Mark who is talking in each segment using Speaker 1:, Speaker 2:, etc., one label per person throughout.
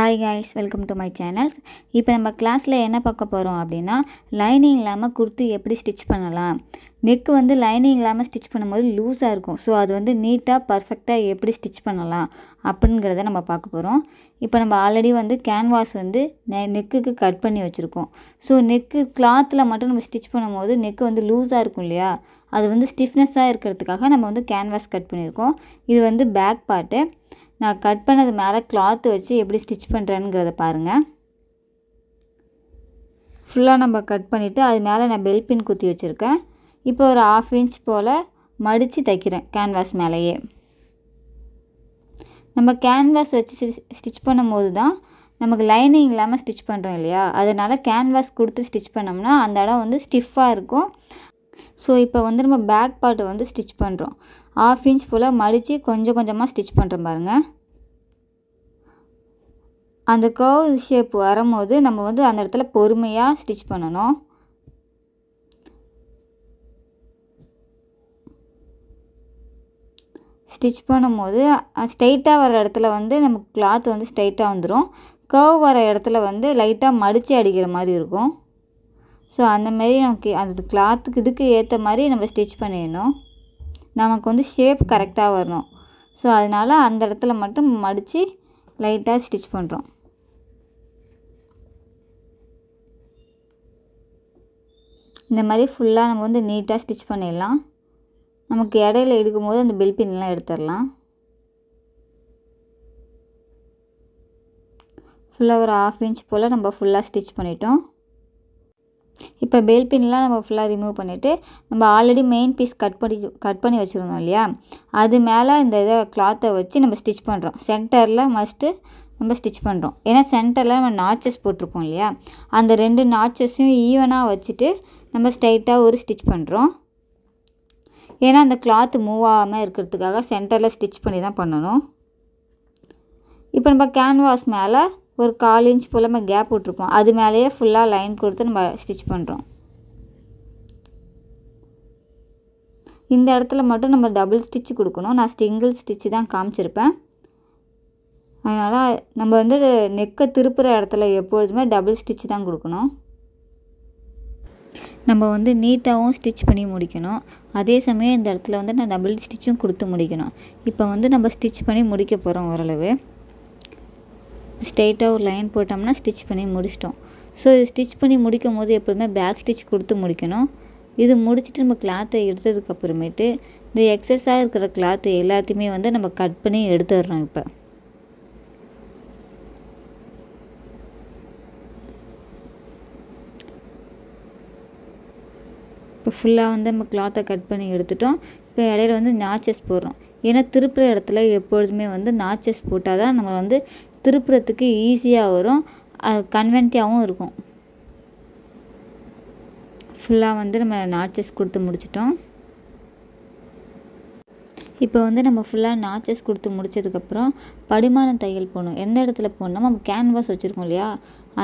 Speaker 1: Hi guys, welcome to my channels. இப்போ நம்ம கிளாஸில் என்ன பார்க்க போகிறோம் அப்படின்னா, லைனிங் இல்லாமல் குர்த்தி எப்படி ஸ்டிச் பண்ணலாம். நெக்கு வந்து லைனிங் இல்லாமல் ஸ்டிச் பண்ணும்போது லூஸாக இருக்கும். ஸோ அது வந்து நீட்டாக பர்ஃபெக்டாக எப்படி ஸ்டிச் பண்ணலாம் அப்படிங்கிறத நம்ம பார்க்க போகிறோம். இப்போ நம்ம ஆல்ரெடி வந்து கேன்வாஸ் வந்து நெக்குக்கு கட் பண்ணி வச்சுருக்கோம். ஸோ நெக்கு கிளாத்தில் மட்டும் நம்ம ஸ்டிச் பண்ணும்போது நெக்கு வந்து லூஸாக இருக்கும் இல்லையா, அது வந்து ஸ்டிஃப்னஸாக இருக்கிறதுக்காக நம்ம வந்து கேன்வாஸ் கட் பண்ணியிருக்கோம். இது வந்து பேக் பார்ட்டு. நான் கட் பண்ணது மேலே கிளாத்து வச்சு எப்படி ஸ்டிச் பண்ணுறேங்கிறத பாருங்கள். ஃபுல்லாக நம்ம கட் பண்ணிவிட்டு அது மேலே நான் பெல் பின் குத்தி வச்சுருக்கேன். இப்போ ஒரு 1/2 இன்ச் போல் மடித்து தைக்கிறேன் கேன்வாஸ் மேலேயே. நம்ம கேன்வாஸ் வச்சு ஸ்டிச் பண்ணும்போது தான் நமக்கு லைனிங் இல்லாமல் ஸ்டிச் பண்ணுறோம் இல்லையா, அதனால் கேன்வாஸ் கொடுத்து ஸ்டிச் பண்ணோம்னா அந்த இடம் வந்து ஸ்டிஃபாக இருக்கும். ஸோ இப்போ வந்து நம்ம பேக் பார்ட்டை வந்து ஸ்டிச் பண்ணுறோம். 1/2 இன்ச் போல் மடித்து கொஞ்சம் கொஞ்சமாக ஸ்டிச் பண்ணுறோம் பாருங்கள். அந்த கர்வ் ஷேப் வரும்போது நம்ம வந்து அந்த இடத்துல பொறுமையாக ஸ்டிச் பண்ணணும். ஸ்டிச் பண்ணும்போது ஸ்ட்ரைட்டாக வர இடத்துல வந்து நமக்கு கிளாத் வந்து ஸ்ட்ரைட்டாக வந்துடும். கர்வ் வர இடத்துல வந்து லைட்டாக மடித்து அடிக்கிற மாதிரி இருக்கும். ஸோ அந்தமாரி நமக்கு அந்த கிளாத்துக்கு இதுக்கு ஏற்ற மாதிரி நம்ம ஸ்டிச் பண்ணிடணும். நமக்கு வந்து ஷேப் கரெக்டாக வரணும். ஸோ அதனால் அந்த இடத்துல மட்டும் மடித்து லைட்டாக ஸ்டிச் பண்ணுறோம். இந்த மாதிரி ஃபுல்லாக நம்ம வந்து நீட்டாக ஸ்டிச் பண்ணிடலாம். நமக்கு இடையில எடுக்கும்போது அந்த பெல் பின்லாம் எடுத்துடலாம். ஃபுல்லாக ஒரு 1/2 இன்ச் போல் நம்ம ஃபுல்லாக ஸ்டிச் பண்ணிட்டோம். இப்போ பெல் பின்லாம் நம்ம ஃபுல்லாக ரிமூவ் பண்ணிவிட்டு நம்ம ஆல்ரெடி மெயின் பீஸ் கட் பண்ணி வச்சுருந்தோம் இல்லையா, அது மேலே இந்த இதை கிளாத்தை வச்சு நம்ம ஸ்டிச் பண்ணுறோம். சென்டரில் மஸ்ட்டு நம்ம ஸ்டிச் பண்ணுறோம். ஏன்னா சென்டரில் நம்ம நாட்சஸ் போட்டிருப்போம் இல்லையா, அந்த 2 நாட்சஸையும் ஈவனாக வச்சுட்டு நம்ம ஸ்ட்ரைட்டாக ஒரு ஸ்டிச் பண்ணுறோம். ஏன்னா அந்த கிளாத்து மூவ் ஆகாமல் இருக்கிறதுக்காக சென்டரில் ஸ்டிச் பண்ணி தான் பண்ணணும். இப்போ நம்ம கேன்வாஸ் மேலே ஒரு 1/4 இன்ச் போல் நம்ம கேப் விட்ருப்போம். அது மேலேயே ஃபுல்லாக லைன் கொடுத்து நம்ம ஸ்டிச் பண்ணுறோம். இந்த இடத்துல மட்டும் நம்ம டபுள் ஸ்டிச் கொடுக்கணும். நான் சிங்கிள் ஸ்டிச்சு தான் காமிச்சிருப்பேன். அதனால் நம்ம வந்து நெக்கை திருப்புற இடத்துல எப்பொழுதுமே டபுள் ஸ்டிச் தான் கொடுக்கணும். நம்ம வந்து நீட்டாகவும் ஸ்டிச் பண்ணி முடிக்கணும். அதே சமயம் இந்த இடத்துல வந்து நான் டபுள் ஸ்டிச்சும் கொடுத்து முடிக்கணும். இப்போ வந்து நம்ம ஸ்டிச் பண்ணி முடிக்க போகிறோம். ஓரளவு ஸ்ட்ரைட்டாக ஒரு லைன் போட்டோம்னா ஸ்டிச் பண்ணி முடிச்சிட்டோம். ஸோ இது ஸ்டிச் பண்ணி முடிக்கும் போது எப்போதுமே பேக் ஸ்டிச் கொடுத்து முடிக்கணும். இது முடிச்சுட்டு நம்ம கிளாத்தை எடுத்ததுக்கப்புறமேட்டு இந்த எக்ஸஸாக இருக்கிற கிளாத்து எல்லாத்தையுமே வந்து நம்ம கட் பண்ணி எடுத்துடுறோம். இப்போ ஃபுல்லாக வந்து நம்ம கிளாத்தை கட் பண்ணி எடுத்துட்டோம். இப்போ இடையில வந்து நாச்சஸ் போடுறோம். ஏன்னா திருப்புற இடத்துல எப்பொழுதுமே வந்து நாச்சஸ் போட்டால் தான் நம்ம வந்து திருப்புறத்துக்கு ஈஸியாக வரும், அது கன்வென்ட்டியாகவும் இருக்கும். ஃபுல்லாக வந்து நம்ம நாச்சஸ் கொடுத்து முடிச்சிட்டோம். இப்போ வந்து நம்ம ஃபுல்லாக நாச்சஸ் கொடுத்து முடித்ததுக்கப்புறம் படிமான தையல் போடணும். எந்த இடத்துல போடணும், நம்ம கேன்வாஸ் வச்சுருக்கோம் இல்லையா,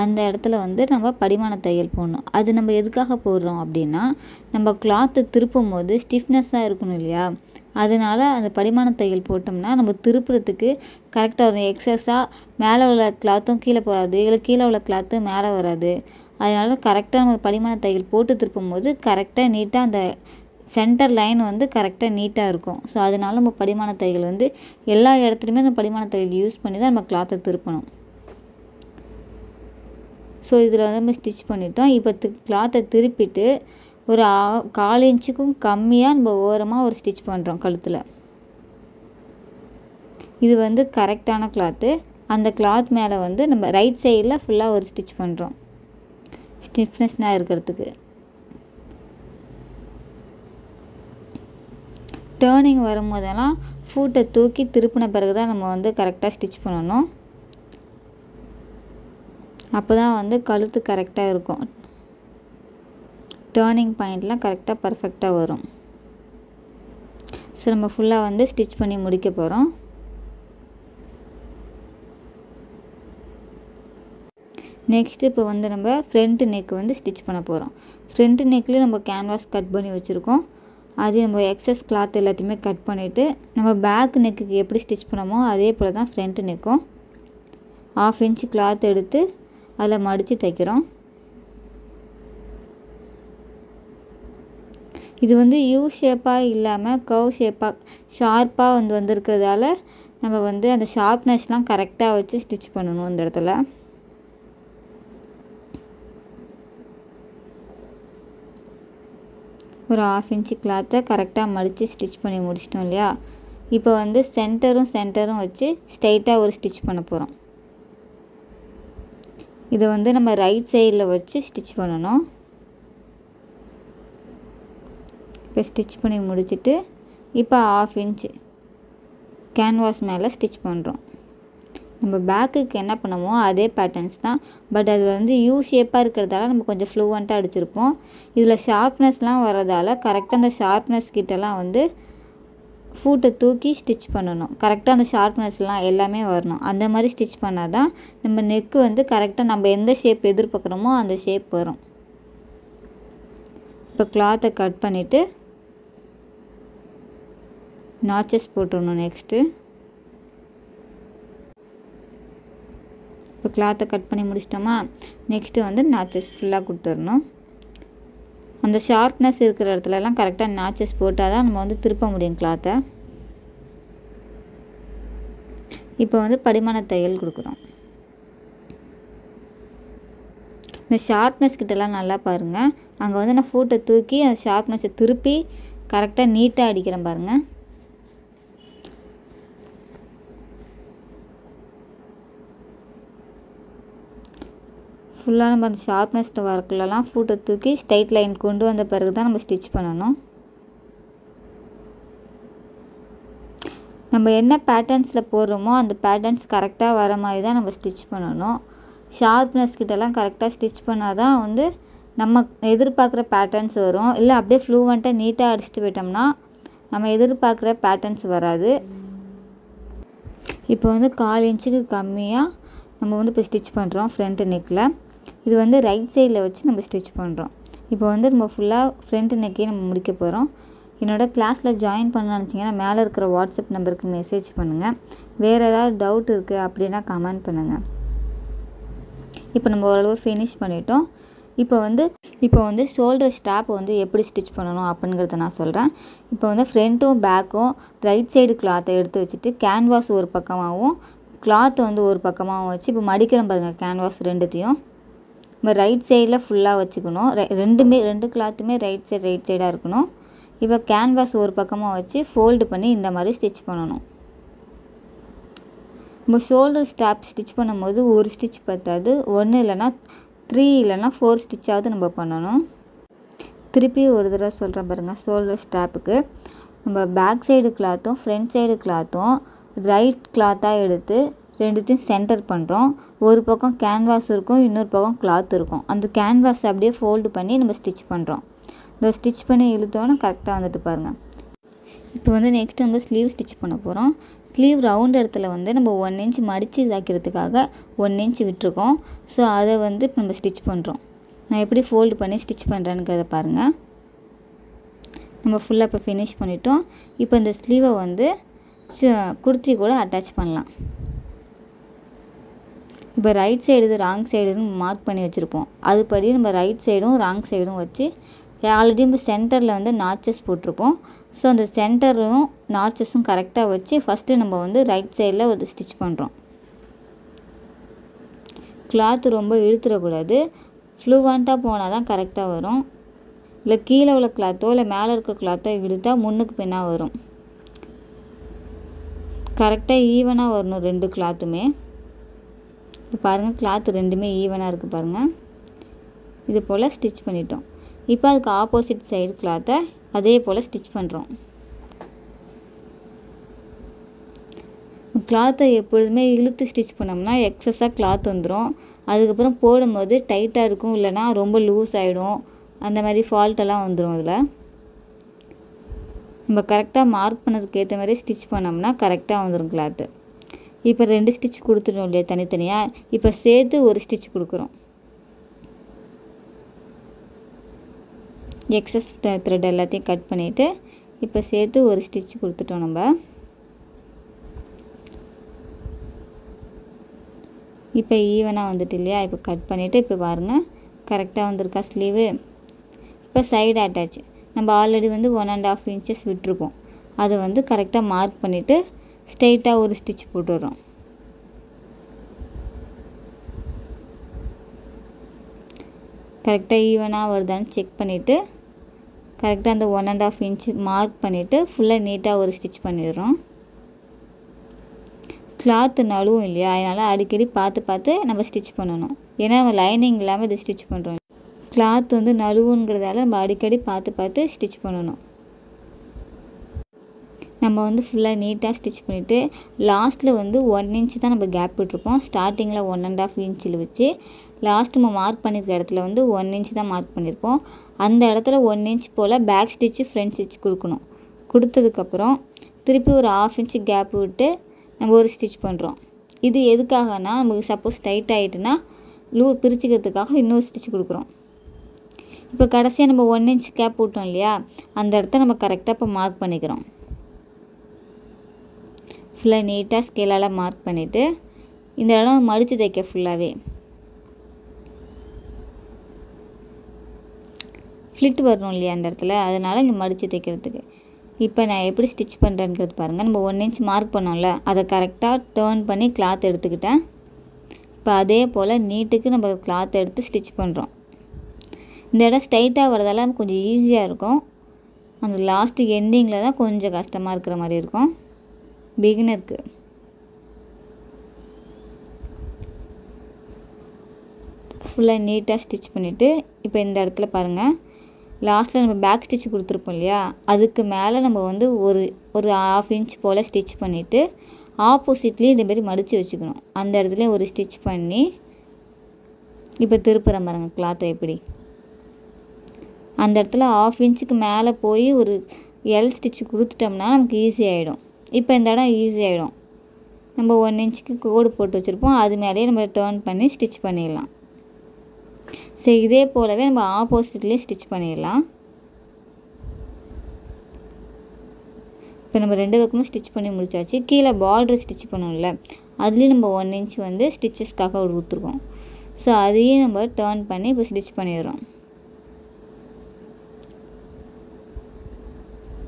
Speaker 1: அந்த இடத்துல வந்து நம்ம படிமான தையல் போடணும். அது நம்ம எதுக்காக போடுறோம் அப்படின்னா, நம்ம கிளாத்து திருப்பும் போது ஸ்டிஃப்னஸாக இருக்கணும் இல்லையா, அதனால் அந்த படிமான தையல் போட்டோம்னா நம்ம திருப்புறத்துக்கு கரெக்டாக வரும். எக்ஸஸாக மேலே உள்ள கிளாத்தும் கீழே போகாது, இல்லை கீழே உள்ள கிளாத்தும் மேலே வராது. அதனால் கரெக்டாக நம்ம படிமான தையல் போட்டு திருப்பும் போது கரெக்டாக நீட்டாக அந்த சென்டர் லைன் வந்து கரெக்டாக நீட்டாக இருக்கும். ஸோ அதனால் நம்ம படிமான தையல் வந்து எல்லா இடத்துலையுமே அந்த படிமான தையல் யூஸ் பண்ணி தான் நம்ம கிளாத்தை திருப்பணும். ஸோ இதில் வந்து நம்ம ஸ்டிச் பண்ணிட்டோம். இப்போ கிளாத்தை திருப்பிட்டு ஒரு 1/4 இன்ச்சுக்கும் கம்மியாக நம்ம ஓரமாக ஒரு ஸ்டிச் பண்ணுறோம் கழுத்தில். இது வந்து கரெக்டான கிளாத்து. அந்த கிளாத் மேலே வந்து நம்ம ரைட் சைடில் ஃபுல்லாக ஒரு ஸ்டிச் பண்ணுறோம் ஸ்டிஃப்னஸ்னாக இருக்கிறதுக்கு. டேர்னிங் வரும்போதெல்லாம் ஃபூட்டை தூக்கி திருப்பின பிறகு தான் நம்ம வந்து கரெக்டாக ஸ்டிச் பண்ணணும். அப்போ தான் வந்து கழுத்து கரெக்டாக இருக்கும். டேர்னிங் பாயிண்ட்லாம் கரெக்டாக பர்ஃபெக்டாக வரும். ஸோ நம்ம ஃபுல்லாக வந்து ஸ்டிச் பண்ணி முடிக்க போகிறோம். நெக்ஸ்ட்டு இப்போ வந்து நம்ம ஃப்ரண்ட் நெக் வந்து ஸ்டிச் பண்ண போகிறோம். ஃப்ரண்ட் நெக்லேயும் நம்ம கேன்வாஸ் கட் பண்ணி வச்சுருக்கோம். அது நம்ம எக்ஸஸ் கிளாத் எல்லாத்தையுமே கட் பண்ணிவிட்டு நம்ம பேக் நெக்குக்கு எப்படி ஸ்டிச் பண்ணமோ அதே போல் தான் ஃப்ரண்ட் நெக்கும். 1/2 இன்ச் கிளாத் எடுத்து அதில் மடித்து தைக்கிறோம். இது வந்து யூ ஷேப்பாக இல்லாமல் கர்வ் ஷேப்பாக ஷார்ப்பாக வந்திருக்கிறதால நம்ம வந்து அந்த ஷார்ப்னஸ்லாம் கரெக்டாக வச்சு ஸ்டிச் பண்ணணும். இந்த இடத்துல ஒரு 1/2 இன்ச் கிளாத்தை கரெக்டாக மடித்து ஸ்டிச் பண்ணி முடிச்சிட்டோம் இல்லையா? இப்போ வந்து சென்டரும் வச்சு ஸ்ட்ரைட்டாக ஒரு ஸ்டிச் பண்ண போகிறோம். இதை வந்து நம்ம ரைட் சைடில் வச்சு ஸ்டிச் பண்ணணும். இப்போ ஸ்டிச் பண்ணி முடிச்சுட்டு இப்போ 1/2 இன்ச் கேன்வாஸ் மேலே ஸ்டிச் பண்ணுறோம். நம்ம பேக்குக்கு என்ன பண்ணுமோ அதே பேட்டர்ன்ஸ் தான். பட் அது வந்து யூ ஷேப்பாக இருக்கிறதால நம்ம கொஞ்சம் ஃப்ளூவண்ட்டாக அடிச்சிருப்போம். இதில் ஷார்ப்னஸ்லாம் வரதால் கரெக்டாக அந்த ஷார்ப்னஸ் கிட்டலாம் வந்து ஃபூட்டை தூக்கி ஸ்டிச் பண்ணணும். கரெக்டாக அந்த ஷார்ப்னஸ்லாம் எல்லாமே வரணும். அந்த மாதிரி ஸ்டிச் பண்ணால் தான் நம்ம நெக்கு வந்து கரெக்டாக நம்ம எந்த ஷேப் எதிர்பார்க்குறோமோ அந்த ஷேப் வரும். இப்போ கிளாத்தை கட் பண்ணிவிட்டு நாச்சஸ் போட்டுடணும். நெக்ஸ்ட்டு இப்போ கிளாத்தை கட் பண்ணி முடிச்சிட்டோமா? நெக்ஸ்ட்டு வந்து நாச்சஸ் ஃபுல்லாக கொடுத்துடணும். அந்த ஷார்ப்னஸ் இருக்கிற இடத்துலலாம் கரெக்டாக நாச்சஸ் போட்டால் தான் நம்ம வந்து திருப்ப முடியும் கிளாத்தை. இப்போ வந்து படிமான தையல் கொடுக்குறோம். இந்த ஷார்ப்னஸ் கிட்டலாம் நல்லா பாருங்கள். அங்கே வந்து நான் ஃபூட்டை தூக்கி அந்த ஷார்ப்னஸை திருப்பி கரெக்டாக நீட்டாக அடிக்கிறேன் பாருங்கள். ஃபுல்லாக நம்ம அந்த ஷார்ப்னஸ் வரக்குள்ளலாம் ஃபூட்டை தூக்கி ஸ்ட்ரைட் லைன் கொண்டு வந்த பிறகு தான் நம்ம ஸ்டிச் பண்ணணும். நம்ம என்ன பேட்டர்ன்ஸில் போடுறோமோ அந்த பேட்டர்ன்ஸ் கரெக்டாக வர மாதிரி தான் நம்ம ஸ்டிச் பண்ணணும். ஷார்ப்னஸ் கிட்டலாம் கரெக்டாக ஸ்டிச் பண்ணால் தான் வந்து நம்ம எதிர்பார்க்குற பேட்டர்ன்ஸ் வரும். இல்லை அப்படியே ஃப்ளூவண்ட்டாக நீட்டாக அடிச்சுட்டு போயிட்டோம்னா நம்ம எதிர்பார்க்குற பேட்டர்ன்ஸ் வராது. இப்போ வந்து 1/4 இன்ச்சுக்கு கம்மியாக நம்ம வந்து இப்போ ஸ்டிச் பண்ணுறோம் ஃப்ரண்ட் நெக்கில். இது வந்து ரைட் சைடில் வச்சு நம்ம ஸ்டிச் பண்ணுறோம். இப்போ வந்து நம்ம ஃபுல்லாக ஃப்ரண்ட் நெக்கே நம்ம முடிக்க போகிறோம். என்னோடய கிளாஸில் ஜாயின் பண்ண நினச்சிங்கன்னா மேலே இருக்கிற வாட்ஸ்அப் நம்பருக்கு மெசேஜ் பண்ணுங்கள். வேறு ஏதாவது டவுட் இருக்குது அப்படின்னா கமெண்ட் பண்ணுங்கள். இப்போ நம்ம ஓரளவு ஃபினிஷ் பண்ணிட்டோம். இப்போ வந்து ஷோல்டர் ஸ்ட்ராப் வந்து எப்படி ஸ்டிச் பண்ணணும் அப்படிங்கிறத நான் சொல்கிறேன். இப்போ வந்து ஃப்ரண்ட்டும் பேக்கும் ரைட் சைடு கிளாத்தை எடுத்து வச்சுட்டு கேன்வாஸ் ஒரு பக்கமாகவும் கிளாத்தை வந்து ஒரு பக்கமாகவும் வச்சு இப்போ மடிக்கிறோம் பாருங்கள். கேன்வாஸ் ரெண்டுத்தையும் நம்ம ரைட் சைடில் ஃபுல்லாக வச்சுக்கணும். ரெண்டு கிளாத்துமே ரைட் சைடாக இருக்கணும். இப்போ கேன்வாஸ் ஒரு பக்கமாக வச்சு ஃபோல்டு பண்ணி இந்த மாதிரி ஸ்டிச் பண்ணணும். நம்ம ஷோல்டர் ஸ்ட்ராப் ஸ்டிச் பண்ணும்போது ஒரு ஸ்டிச் பத்தாது. 1 இல்லைனா 3 இல்லைனா 4 ஸ்டிச்சாவது நம்ம பண்ணணும். திருப்பி ஒரு தடவை சொல்கிறேன் பாருங்கள். ஷோல்டர் ஸ்ட்ராப்புக்கு நம்ம பேக் சைடு கிளாத்தும் ஃப்ரண்ட் சைடு கிளாத்தும் ரைட் கிளாத்தாக எடுத்து ரெண்டுத்தையும் சென்டர் பண்ணுறோம். ஒரு பக்கம் கேன்வாஸ் இருக்கும், இன்னொரு பக்கம் கிளாத் இருக்கும். அந்த கேன்வாஸ் அப்படியே ஃபோல்டு பண்ணி நம்ம ஸ்டிச் பண்ணுறோம். இந்த ஸ்டிச் பண்ணி இழுத்தோன்னு கரெக்டாக வந்துட்டு பாருங்கள். இப்போ வந்து நெக்ஸ்ட் வந்து ஸ்லீவ் ஸ்டிச் பண்ண போகிறோம். ஸ்லீவ் ரவுண்ட் இடத்துல வந்து நம்ம 1 இன்ச் மடித்து தைக்கிறதுக்காக 1 இன்ச் விட்டுருக்கோம். ஸோ அதை வந்து இப்போ நம்ம ஸ்டிச் பண்ணுறோம். நான் எப்படி ஃபோல்டு பண்ணி ஸ்டிச் பண்ணுறேங்கிறத பாருங்கள். நம்ம ஃபுல்லாக இப்போ ஃபினிஷ் பண்ணிட்டோம். இப்போ இந்த ஸ்லீவை வந்து குர்த்தி கூட அட்டாச் பண்ணலாம். இப்போ ரைட் சைடு ராங் சைடுன்னு மார்க் பண்ணி வச்சுருப்போம். அதுபடி நம்ம ரைட் சைடும் ராங் சைடும் வச்சு ஆல்ரெடி நம்ம சென்டரில் வந்து நாச்சஸ் போட்டிருப்போம். ஸோ அந்த சென்டரும் நாச்சஸும் கரெக்டாக வச்சு ஃபஸ்ட்டு நம்ம வந்து ரைட் சைடில் ஒரு ஸ்டிச் பண்ணுறோம். கிளாத்து ரொம்ப இழுத்துடக்கூடாது. ஃப்ளூவண்ட்டாக போனால் தான் கரெக்டாக வரும். இல்லை கீழே உள்ள கிளாத்தோ இல்லை மேலே இருக்கிற கிளாத்தோ இழுத்தா முன்னுக்கு பின்னாக வரும். கரெக்டாக ஈவனாக வரணும் ரெண்டு கிளாத்துமே. இப்போ பாருங்கள் கிளாத்து ரெண்டுமே ஈவனாக இருக்குது பாருங்கள். இது போல் ஸ்டிச் பண்ணிட்டோம். இப்போ அதுக்கு ஆப்போசிட் சைடு கிளாத்தை அதே போல் ஸ்டிச் பண்ணுறோம். கிளாத்தை எப்பொழுதுமே இழுத்து ஸ்டிச் பண்ணோம்னா எக்ஸஸாக கிளாத் வந்துடும். அதுக்கப்புறம் போடும்போது டைட்டாக இருக்கும், இல்லைனா ரொம்ப லூஸ் ஆகிடும். அந்த மாதிரி ஃபால்ட்டெல்லாம் வந்துடும். அதில் நம்ம கரெக்டாக மார்க் பண்ணதுக்கு ஏற்ற மாதிரி ஸ்டிச் பண்ணோம்னா கரெக்டாக வந்துடும் கிளாத்து. இப்போ 2 ஸ்டிச் கொடுத்துட்டோம் இல்லையா தனித்தனியாக. இப்போ சேர்த்து ஒரு ஸ்டிச் கொடுக்குறோம். எக்ஸஸ் த்ரெட் எல்லாத்தையும் கட் பண்ணிவிட்டு இப்போ சேர்த்து ஒரு ஸ்டிச் கொடுத்துட்டோம் நம்ம. இப்போ ஈவனாக வந்துட்டு இல்லையா? இப்போ கட் பண்ணிவிட்டு இப்போ பாருங்கள் கரெக்டாக வந்திருக்கா ஸ்லீவு. இப்போ சைடு அட்டாச் நம்ம ஆல்ரெடி வந்து 1.5 இன்ச்சஸ் விட்டுருப்போம். அதை வந்து கரெக்டாக மார்க் பண்ணிவிட்டு ஸ்ட்ரெயிட்டாக ஒரு ஸ்டிச் போட்டுடுறோம். கரெக்டாக ஈவனாக வருதான்னு செக் பண்ணிவிட்டு கரெக்டாக அந்த 1.5 இன்ச் மார்க் பண்ணிவிட்டு ஃபுல்லாக நீட்டாக ஒரு ஸ்டிச் பண்ணிடுறோம். கிளாத்து நழுவும் இல்லையா? அதனால் அடிக்கடி பார்த்து நம்ம ஸ்டிச் பண்ணணும். ஏன்னா நம்ம லைனிங் இல்லாமல் இது ஸ்டிச் பண்ணுறோம். கிளாத் வந்து நழுவுங்கிறதால நம்ம அடிக்கடி பார்த்து ஸ்டிச் பண்ணணும். நம்ம வந்து ஃபுல்லாக நீட்டாக ஸ்டிச் பண்ணிவிட்டு லாஸ்ட்டில் வந்து 1 இன்ச் தான் நம்ம கேப் விட்டுருப்போம். ஸ்டார்டிங்கில் 1.5 இன்ச்சில் வச்சு லாஸ்ட் நம்ம மார்க் பண்ணியிருக்க இடத்துல வந்து 1 இன்ச் தான் மார்க் பண்ணியிருப்போம். அந்த இடத்துல 1 இன்ச் போல் பேக் ஸ்டிச்சு ஃப்ரண்ட் ஸ்டிச் கொடுக்கணும். கொடுத்ததுக்கப்புறம் திருப்பி ஒரு 1/2 இன்ச் கேப் விட்டு நம்ம ஒரு ஸ்டிச் பண்ணுறோம். இது எதுக்காகனா நமக்கு சப்போஸ் டைட் ஆகிட்டுனா பிரிச்சுக்கிறதுக்காக இன்னொரு ஸ்டிச் கொடுக்குறோம். இப்போ கடைசியாக நம்ம 1 இன்ச் கேப் விட்டோம் இல்லையா? அந்த இடத்த நம்ம கரெக்டாக இப்போ மார்க் பண்ணிக்கிறோம். ஃபுல்லாக நீட்டாக ஸ்கேலால் மார்க் பண்ணிவிட்டு இந்த இடம் மடித்து தைக்க ஃபுல்லாகவே ஃப்ளிட் வரணும் இல்லையா அந்த இடத்துல? அதனால் இங்கே மடித்து தைக்கிறதுக்கு. இப்போ நான் எப்படி ஸ்டிச் பண்ணுறேன்றது பாருங்கள். நம்ம 1 இன்ச் மார்க் பண்ணோம்ல, அதை கரெக்டாக டேர்ன் பண்ணி கிளாத் எடுத்துக்கிட்டேன். இப்போ அதே போல் நீட்டுக்கு நம்ம கிளாத் எடுத்து ஸ்டிச் பண்ணுறோம். இந்த இடம் ஸ்ட்ரைட்டாக வரதால கொஞ்சம் ஈஸியாக இருக்கும். அந்த லாஸ்ட்டு எண்டிங்கில் தான் கொஞ்சம் கஷ்டமாக இருக்கிற மாதிரி இருக்கும் பிகினருக்கு. ஃபுல்லாக நீட்டாக ஸ்டிச் பண்ணிவிட்டு இப்போ இந்த இடத்துல பாருங்கள் லாஸ்ட்டில் நம்ம பேக் ஸ்டிச் கொடுத்துருப்போம் இல்லையா? அதுக்கு மேலே நம்ம வந்து ஒரு 1/2 இன்ச் போல் ஸ்டிச் பண்ணிவிட்டு ஆப்போசிட்லேயும் இதேமாரி மடித்து வச்சுக்கணும். அந்த இடத்துலையும் ஒரு ஸ்டிச் பண்ணி இப்போ திருப்புறம் பாருங்கள் கிளாத்தை எப்படி. அந்த இடத்துல 1/2 இன்ச்சுக்கு மேலே போய் ஒரு எல் ஸ்டிச் கொடுத்துட்டோம்னா நமக்கு ஈஸி ஆகிடும். இப்போ இந்த இடம் ஈஸி ஆகிடும். நம்ம 1 இன்ச்சுக்கு கோடு போட்டு வச்சுருப்போம். அது மேலேயே நம்ம டேர்ன் பண்ணி ஸ்டிச் பண்ணிடலாம். சரி, இதே போலவே நம்ம ஆப்போசிட்லேயே ஸ்டிச் பண்ணிடலாம். இப்போ நம்ம 2 பக்கமும் ஸ்டிச் பண்ணி முடிச்சாச்சு. கீழே பார்டர் ஸ்டிச் பண்ணோம்ல, அதுலேயும் நம்ம 1 இன்ச் வந்து ஸ்டிச்சஸ்க்காக கொடுத்துருக்கோம். ஸோ அதையும் நம்ம டேர்ன் பண்ணி இப்போ ஸ்டிச் பண்ணிடுறோம்.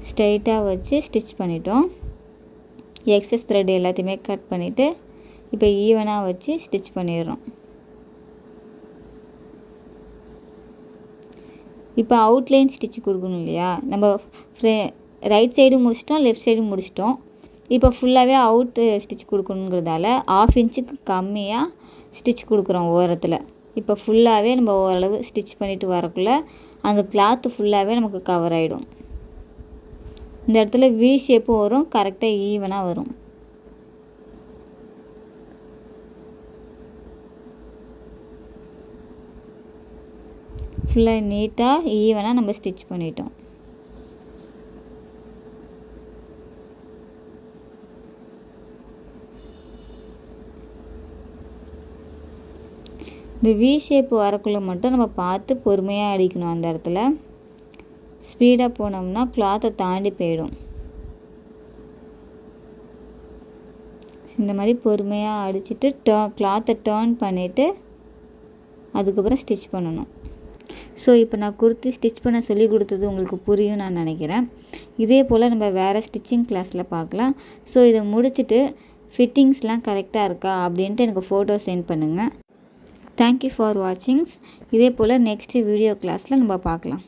Speaker 1: ஸ்ட்ரைட்டாக வச்சு ஸ்டிச் பண்ணிட்டோம். எக்ஸஸ் த்ரெட் எல்லாத்தையுமே கட் பண்ணிவிட்டு இப்போ ஈவனாக வச்சு ஸ்டிச் பண்ணிடுறோம். இப்போ அவுட்லைன் ஸ்டிச் கொடுக்கணும் இல்லையா? நம்ம ரைட் சைடும் முடிச்சிட்டோம், லெஃப்ட் சைடும் முடிச்சிட்டோம். இப்போ ஃபுல்லாகவே அவுட்டு ஸ்டிச் கொடுக்கணுங்கிறதால 1/2 இன்ச்சுக்கு கம்மியாக ஸ்டிச் கொடுக்குறோம் ஓரத்தில். இப்போ ஃபுல்லாகவே நம்ம ஓரளவு ஸ்டிச் பண்ணிவிட்டு வரக்குள்ளே அந்த கிளாத்து ஃபுல்லாகவே நமக்கு கவர் ஆகிடும். இந்த இடத்துல வி ஷேப்பும் வரும், கரெக்டாக ஈவனாக வரும். ஃபுல்லாக நீட்டாக ஈவனாக நம்ம ஸ்டிச் பண்ணிட்டோம். இந்த வி ஷேப் வரக்குள்ளே மட்டும் நம்ம பார்த்து பொறுமையாக அடிக்கணும். அந்த இடத்துல ஸ்பீடாக போனோம்னா கிளாத்தை தாண்டி போயிடும். இந்த மாதிரி பொறுமையாக அடிச்சுட்டு கிளாத்தை டேர்ன் பண்ணிவிட்டு அதுக்கப்புறம் ஸ்டிச் பண்ணணும். ஸோ இப்போ நான் குர்த்தி ஸ்டிச் பண்ண சொல்லி கொடுத்தது உங்களுக்கு புரியும் நான் நினைக்கிறேன். இதே போல் நம்ம வேறு ஸ்டிச்சிங் கிளாஸில் பார்க்கலாம். ஸோ இதை முடிச்சுட்டு ஃபிட்டிங்ஸ்லாம் கரெக்டாக இருக்கா அப்படின்ட்டு எனக்கு ஃபோட்டோ சென்ட் பண்ணுங்கள். Thank you for வாட்சிங்ஸ். இதே போல் நெக்ஸ்ட் வீடியோ கிளாஸில் நம்ம பார்க்கலாம்.